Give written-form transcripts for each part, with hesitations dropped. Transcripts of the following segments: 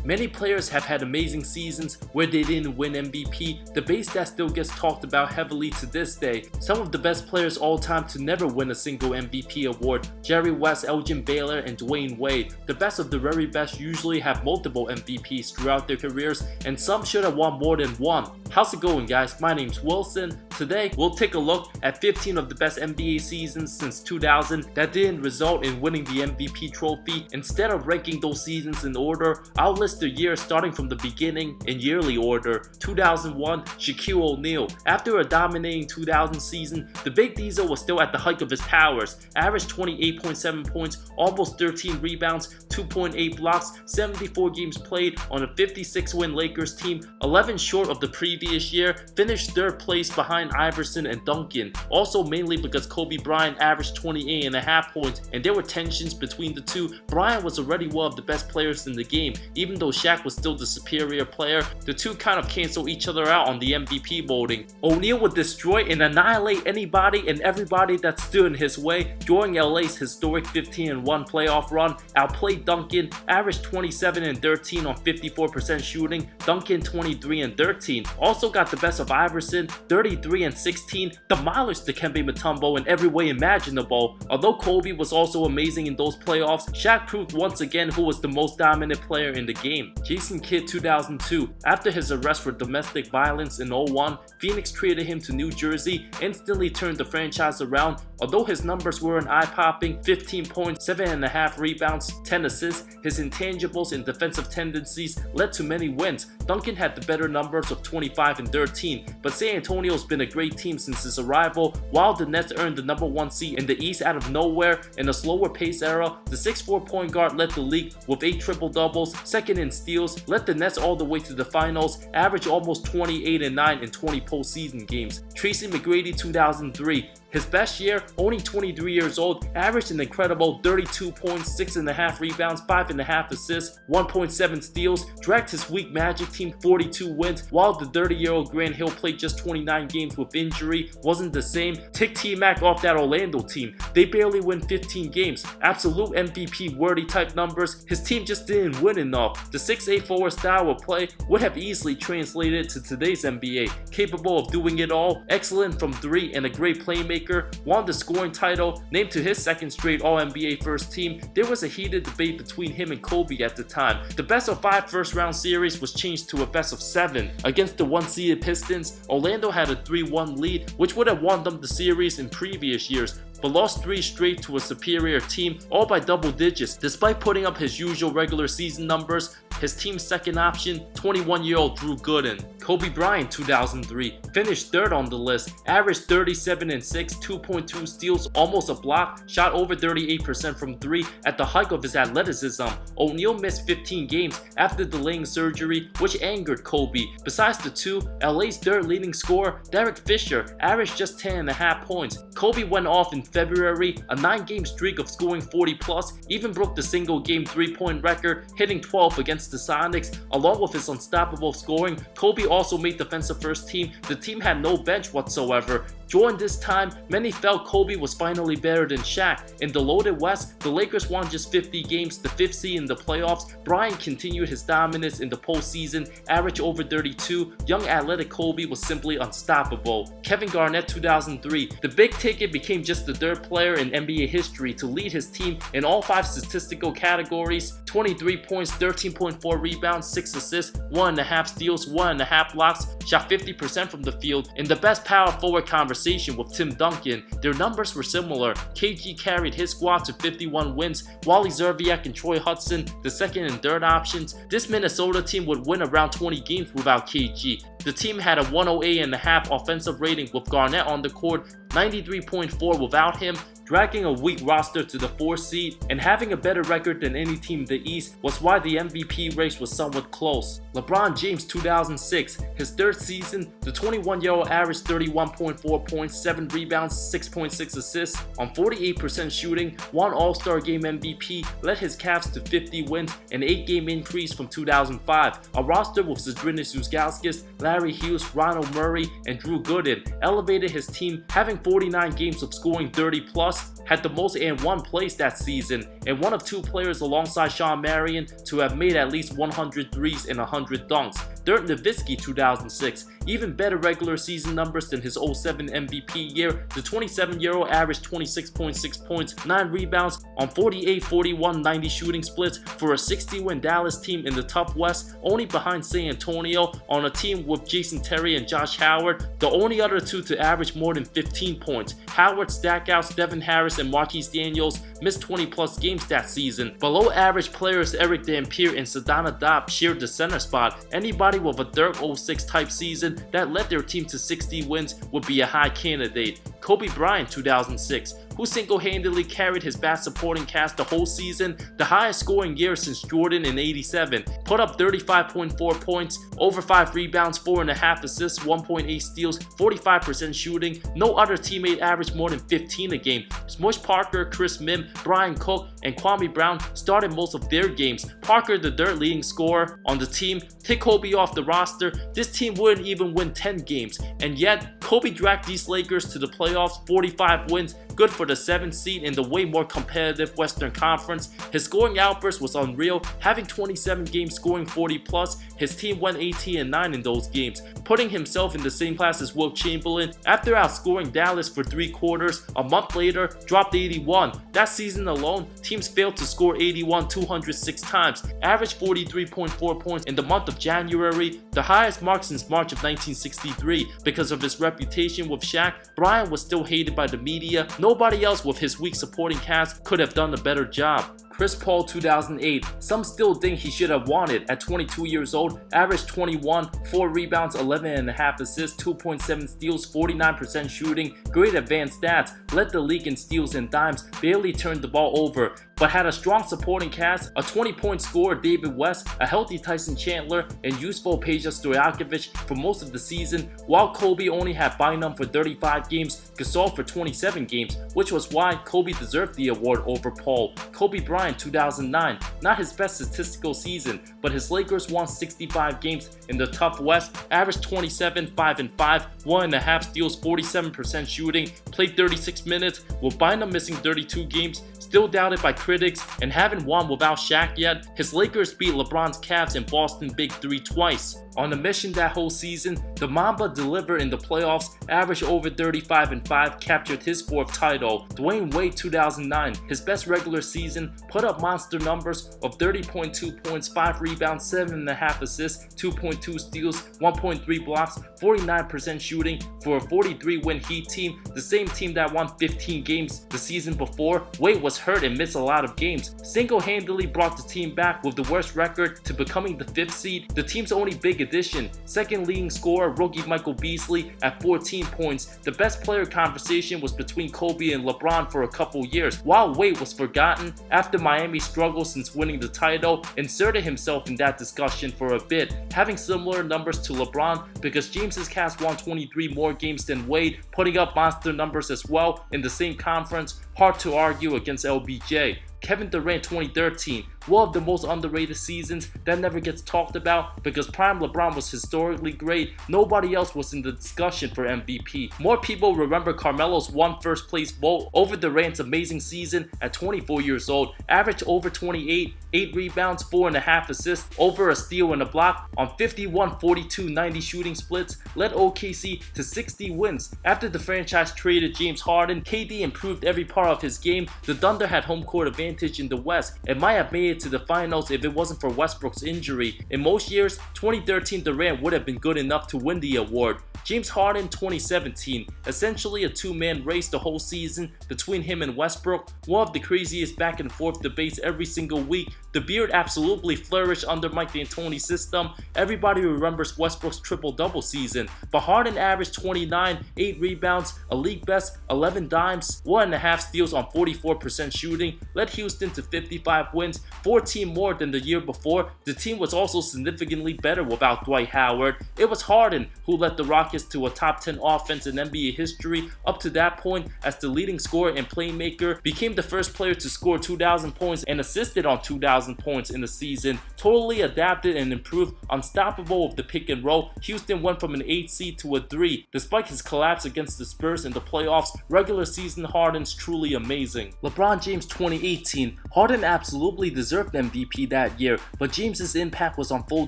Many players have had amazing seasons where they didn't win MVP, debate that still gets talked about heavily to this day. Some of the best players all time to never win a single MVP award: Jerry West, Elgin Baylor, and Dwyane Wade. The best of the very best usually have multiple MVPs throughout their careers, and some should have won more than one. How's it going, guys? My name's Wilson. Today, we'll take a look at 15 of the best NBA seasons since 2000 that didn't result in winning the MVP trophy. Instead of ranking those seasons in order, I'll list the years starting from the beginning in yearly order. 2001, Shaquille O'Neal. After a dominating 2000 season, the Big Diesel was still at the height of his powers. Averaged 28.7 points, almost 13 rebounds, 2.8 blocks, 74 games played on a 56-win Lakers team, 11 short of the previous year, finished third place behind Iverson and Duncan, also mainly because Kobe Bryant averaged 28.5 points and there were tensions between the two. Bryant was already one of the best players in the game, even though Shaq was still the superior player. The two kind of cancel each other out on the MVP voting. O'Neal would destroy and annihilate anybody and everybody that stood in his way. During LA's historic 15-1 playoff run, outplayed Duncan, averaged 27 and 13 on 54% shooting, Duncan 23 and 13. Also got the best of Iverson, 33 and 16, demolished Dikembe Mutombo in every way imaginable. Although Kobe was also amazing in those playoffs, Shaq proved once again who was the most dominant player in the game. Jason Kidd 2002. After his arrest for domestic violence in 01, Phoenix traded him to New Jersey, instantly turned the franchise around. Although his numbers weren't eye-popping, 15 points, 7.5 rebounds, 10 assists, his intangibles and defensive tendencies led to many wins. Duncan had the better numbers of 25 and 13, but San Antonio's been a great team since his arrival. While the Nets earned the #1 seed in the East out of nowhere in a slower pace era, the 6'4" point guard led the league with 8 triple-doubles, second in steals, led the Nets all the way to the finals, averaged almost 28 and 9 in 20 postseason games. Tracy McGrady 2003. His best year, only 23 years old, averaged an incredible 32 points, 6.5 rebounds, 5.5 assists, 1.7 steals, dragged his weak Magic team 42 wins, while the 30-year-old Grant Hill played just 29 games with injury. Wasn't the same. Tick T-Mac off that Orlando team. They barely win 15 games. Absolute MVP worthy type numbers. His team just didn't win enough. The 6'8" forward style of play would have easily translated to today's NBA. Capable of doing it all, excellent from 3 and a great playmaker. Won the scoring title, named to his second straight All-NBA first team. There was a heated debate between him and Kobe at the time. The best of 5 first-round series was changed to a best of 7. Against the 1-seeded Pistons, Orlando had a 3-1 lead, which would have won them the series in previous years, but lost 3 straight to a superior team, all by double digits. Despite putting up his usual regular season numbers, his team's second option, 21-year-old Drew Gooden. Kobe Bryant 2003, finished third on the list, averaged 37 and 6, 2.2 steals, almost a block, shot over 38% from 3 at the height of his athleticism. O'Neal missed 15 games after delaying surgery, which angered Kobe. Besides the two, LA's third leading scorer, Derek Fisher, averaged just 10.5 points. Kobe went off in February, a 9-game streak of scoring 40+, even broke the single-game 3-point record, hitting 12 against the Sonics. Along with his unstoppable scoring, Kobe also made defensive first team. The team had no bench whatsoever. During this time, many felt Kobe was finally better than Shaq. In the loaded West, the Lakers won just 50 games, the 5th seed in the playoffs. Bryant continued his dominance in the postseason, averaged over 32. Young athletic Kobe was simply unstoppable. Kevin Garnett 2003. The big ticket became just the third player in NBA history to lead his team in all 5 statistical categories: 23 points, 13.4 rebounds, 6 assists, 1.5 steals, 1.5 blocks, shot 50% from the field. In the best power forward conversation with Tim Duncan, their numbers were similar. KG carried his squad to 51 wins, Wally Zerbiak and Troy Hudson, the second and third options. This Minnesota team would win around 20 games without KG. The team had a 108.5 offensive rating with Garnett on the court, 93.4 without him, dragging a weak roster to the 4th seed, and having a better record than any team in the East was why the MVP race was somewhat close. LeBron James 2006, his 3rd season, the 21-year-old averaged 31.4 points, 7 rebounds, 6.6 assists on 48% shooting, won All-Star Game MVP, led his Cavs to 50 wins, an 8-game increase from 2005. A roster with Zydrunas Ilgauskas, Larry Hughes, Ronald Murray, and Drew Gooden elevated his team, having went 49 games of scoring 30 plus, had the most and won plays that season, and one of 2 players alongside Shawn Marion to have made at least 100 threes and 100 dunks. Dirk Nowitzki 2006, even better regular season numbers than his 07 MVP year. The 27-year-old averaged 26.6 points, 9 rebounds on 48, 41, 90 shooting splits for a 60-win Dallas team in the tough West, only behind San Antonio on a team with Jason Terry and Josh Howard, the only other 2 to average more than 15 points. Howard, Stackhouse, Devin Harris, and Marquise Daniels missed 20-plus games that season. Below average players Eric Dampier and Sadana Diop shared the center spot. Anybody with a Dirk 06 type season that led their team to 60 wins would be a high candidate. Kobe Bryant 2006, who single-handedly carried his bad supporting cast the whole season, the highest scoring year since Jordan in '87, put up 35.4 points, over 5 rebounds, 4.5 assists, 1.8 steals, 45% shooting. No other teammate averaged more than 15 a game. Smush Parker, Chris Mim, Brian Cook, and Kwame Brown started most of their games. Parker, the third leading scorer on the team. Take Kobe off the roster, this team wouldn't even win 10 games, and yet Kobe dragged these Lakers to the playoffs, 45 wins, good for the 7th seed in the way more competitive Western Conference. His scoring outburst was unreal, having 27 games scoring 40 plus. His team went 18-9 in those games, putting himself in the same class as Wilt Chamberlain. After outscoring Dallas for 3 quarters, a month later dropped 81. That season alone, teams failed to score 81 206 times, averaged 43.4 points in the month of January, the highest mark since March of 1963. Because of his reputation with Shaq, Bryant was still hated by the media. Nobody else with his weak supporting cast could have done a better job. Chris Paul 2008, some still think he should have won it at 22 years old, averaged 21, 4 rebounds, 11.5 assists, 2.7 steals, 49% shooting, great advanced stats, led the league in steals and dimes, barely turned the ball over, but had a strong supporting cast, a 20-point scorer David West, a healthy Tyson Chandler, and useful Peja Stojakovic for most of the season, while Kobe only had Bynum for 35 games, Gasol for 27 games, which was why Kobe deserved the award over Paul. Kobe Bryant 2009, not his best statistical season, but his Lakers won 65 games in the tough West, averaged 27, 5 and 5, 1.5 steals, 47% shooting, played 36 minutes, with Bynum missing 32 games, still doubted by critics, and haven't won without Shaq yet. His Lakers beat LeBron's Cavs and Boston Big 3 twice. On a mission that whole season, the Mamba delivered in the playoffs, averaged over 35 and 5, captured his 4th title. Dwyane Wade 2009, his best regular season, put up monster numbers of 30.2 points, 5 rebounds, 7.5 assists, 2.2 steals, 1.3 blocks, 49% shooting for a 43-win Heat team, the same team that won 15 games the season before. Wade was hurt and missed a lot of games. Single-handedly brought the team back with the worst record to becoming the 5th seed, the team's only big addition. Second leading scorer, rookie Michael Beasley at 14 points. The best player conversation was between Kobe and LeBron for a couple years. While Wade was forgotten, after Miami's struggle since winning the title, inserted himself in that discussion for a bit, having similar numbers to LeBron because James's cast won 23 more games than Wade, putting up monster numbers as well in the same conference. Hard to argue against LBJ. Kevin Durant 2013, one of the most underrated seasons that never gets talked about because prime LeBron was historically great. Nobody else was in the discussion for MVP. More people remember Carmelo's one first place vote over Durant's amazing season at 24 years old, averaged over 28, 8 rebounds, 4.5 assists, over a steal and a block on 51, 42, 90 shooting splits, led OKC to 60 wins. After the franchise traded James Harden, KD improved every part of his game. The Thunder had home court advantage in the West and might have made it to the finals if it wasn't for Westbrook's injury. In most years, 2013 Durant would have been good enough to win the award. James Harden 2017, essentially a 2-man race the whole season between him and Westbrook, one of the craziest back and forth debates every single week. The beard absolutely flourished under Mike D'Antoni's system. Everybody remembers Westbrook's triple-double season, but Harden averaged 29, 8 rebounds, a league best 11 dimes, 1.5 steals on 44% shooting, led Houston to 55 wins, 14 more than the year before. The team was also significantly better without Dwight Howard. It was Harden who led the Rockets Rockets to a top 10 offense in NBA history. Up to that point, as the leading scorer and playmaker, became the first player to score 2,000 points and assisted on 2,000 points in the season. Totally adapted and improved, unstoppable with the pick and roll. Houston went from an 8 seed to a 3. Despite his collapse against the Spurs in the playoffs, regular season Harden's truly amazing. LeBron James 2018. Harden absolutely deserved MVP that year, but James's impact was on full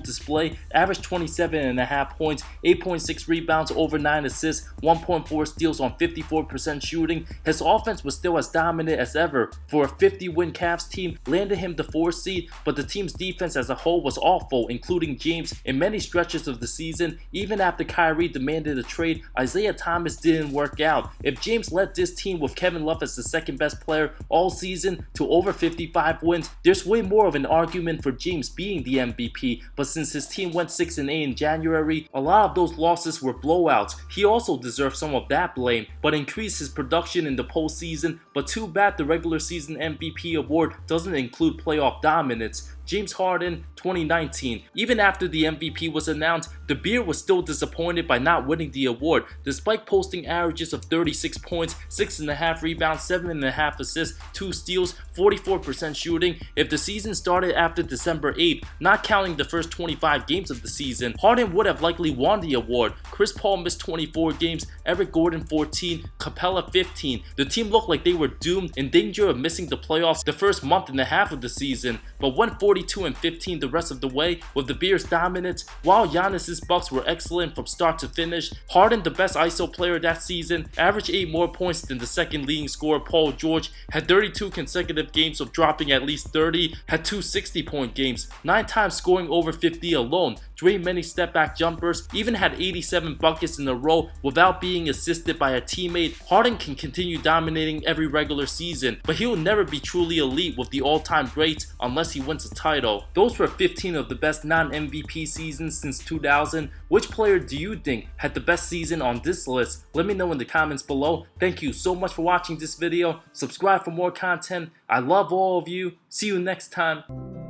display. Averaged 27.5 points, 8.6 rebounds, over 9 assists, 1.4 steals on 54% shooting. His offense was still as dominant as ever. For a 50-win Cavs team, landed him the 4th seed, but the team's defense as a whole was awful, including James. In many stretches of the season, even after Kyrie demanded a trade, Isaiah Thomas didn't work out. If James led this team with Kevin Love as the second best player all season to over 55 wins, there's way more of an argument for James being the MVP, but since his team went 6-8 in January, a lot of those losses were blowouts. He also deserves some of that blame, but increased his production in the postseason. But too bad the regular season MVP award doesn't include playoff dominance. James Harden 2019. Even after the MVP was announced, the Beard was still disappointed by not winning the award, despite posting averages of 36 points, 6.5 rebounds, 7.5 assists, 2 steals, 44% shooting. If the season started after December 8th, not counting the first 25 games of the season, Harden would have likely won the award. Chris Paul missed 24 games, Eric Gordon 14, Capella 15. The team looked like they were doomed, in danger of missing the playoffs the first month and a half of the season, but went 42-15 the rest of the way with the Bears' dominance. While Giannis's Bucks were excellent from start to finish, Harden, the best ISO player that season, averaged 8 more points than the second leading scorer Paul George, had 32 consecutive games of dropping at least 30, had 2 60-point games, 9 times scoring over 50 alone, drained many step-back jumpers, even had 87 buckets in a row without being assisted by a teammate. Harden can continue dominating every regular season, but he will never be truly elite with the all-time greats unless he wins a title. Those were 15 of the best non-MVP seasons since 2000. Which player do you think had the best season on this list? Let me know in the comments below. Thank you so much for watching this video. Subscribe for more content. I love all of you. See you next time.